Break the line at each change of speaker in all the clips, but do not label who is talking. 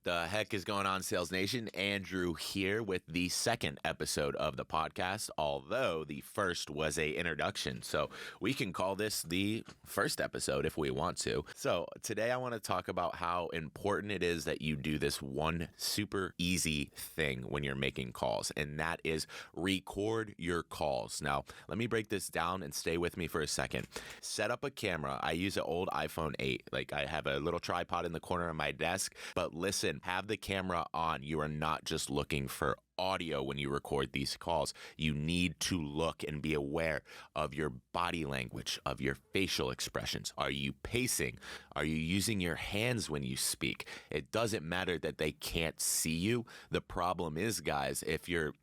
The heck is going on, Sales Nation? Andrew here with the second episode of the podcast, although the first was a introduction. So we can call this the first episode if we want to. So today I want to talk about how important it is that you do this one super easy thing when you're making calls, and that is record your calls. Now, let me break this down and stay with me for a second. Set up a camera. I use an old iPhone 8. Like, I have a little tripod in the corner of my desk, but listen, have the camera on. You are not just looking for audio when you record these calls. You need to look and be aware of your body language, of your facial expressions. Are you pacing? Are you using your hands when you speak? It doesn't matter that they can't see you. The problem is, guys, if you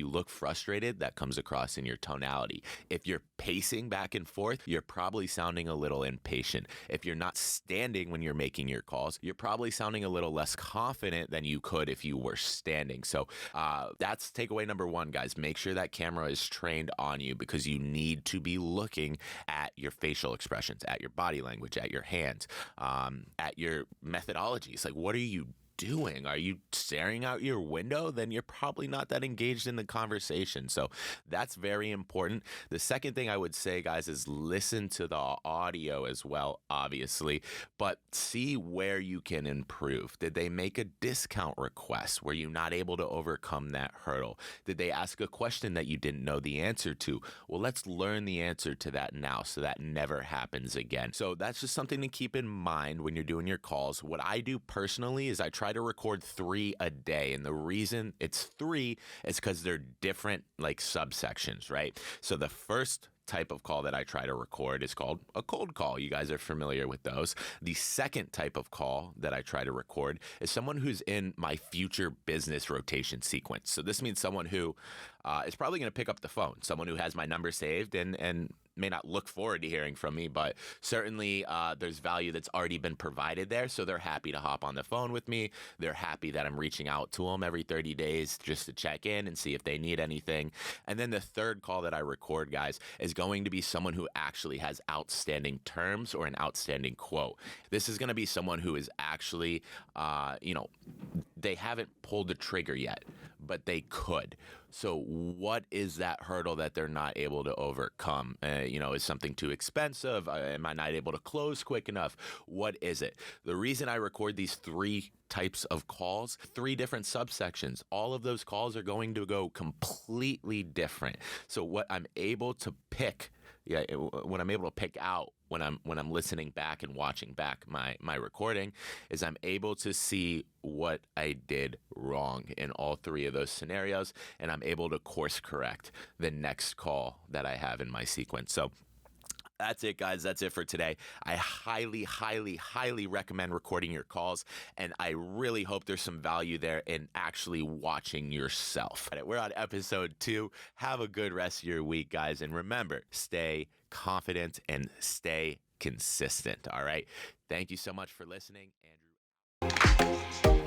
look frustrated, that comes across in your tonality. If you're pacing back and forth, you're probably sounding a little impatient. If you're not standing when you're making your calls, you're probably sounding a little less confident than you could if you were standing. So that's takeaway number one, guys. Make sure that camera is trained on you, because you need to be looking at your facial expressions, at your body language, at your hands, at your methodologies. Like, what are you doing? Are you staring out your window? Then you're probably not that engaged in the conversation. So that's very important. The second thing I would say, guys, is listen to the audio as well, obviously, but see where you can improve. Did they make a discount request? Were you not able to overcome that hurdle? Did they ask a question that you didn't know the answer to? Well, let's learn the answer to that now so that never happens again. So that's just something to keep in mind when you're doing your calls. What I do personally is I try to record 3 a day. And the reason it's 3 is because they're different, like, subsections, right? So the first type of call that I try to record is called a cold call. You guys are familiar with those. The second type of call that I try to record is someone who's in my future business rotation sequence. So this means someone who is probably going to pick up the phone, someone who has my number saved and may not look forward to hearing from me, but certainly there's value that's already been provided there. So they're happy to hop on the phone with me. They're happy that I'm reaching out to them every 30 days just to check in and see if they need anything. And then the third call that I record, guys, is going to be someone who actually has outstanding terms or an outstanding quote. This is going to be someone who is actually, they haven't pulled the trigger yet, but they could. So what is that hurdle that they're not able to overcome? Is something too expensive? Am I not able to close quick enough? What is it? The reason I record these 3 types of calls, 3 different subsections, all of those calls are going to go completely different. So what I'm able to pick, when I'm able to pick out when I'm listening back and watching back my recording, is I'm able to see what I did wrong in all 3 of those scenarios, and I'm able to course correct the next call that I have in my sequence. So that's it, guys. That's it for today. I highly, highly, highly recommend recording your calls, and I really hope there's some value there in actually watching yourself. We're on episode 2. Have a good rest of your week, guys, and remember, stay confident and stay consistent, all right? Thank you so much for listening, Andrew.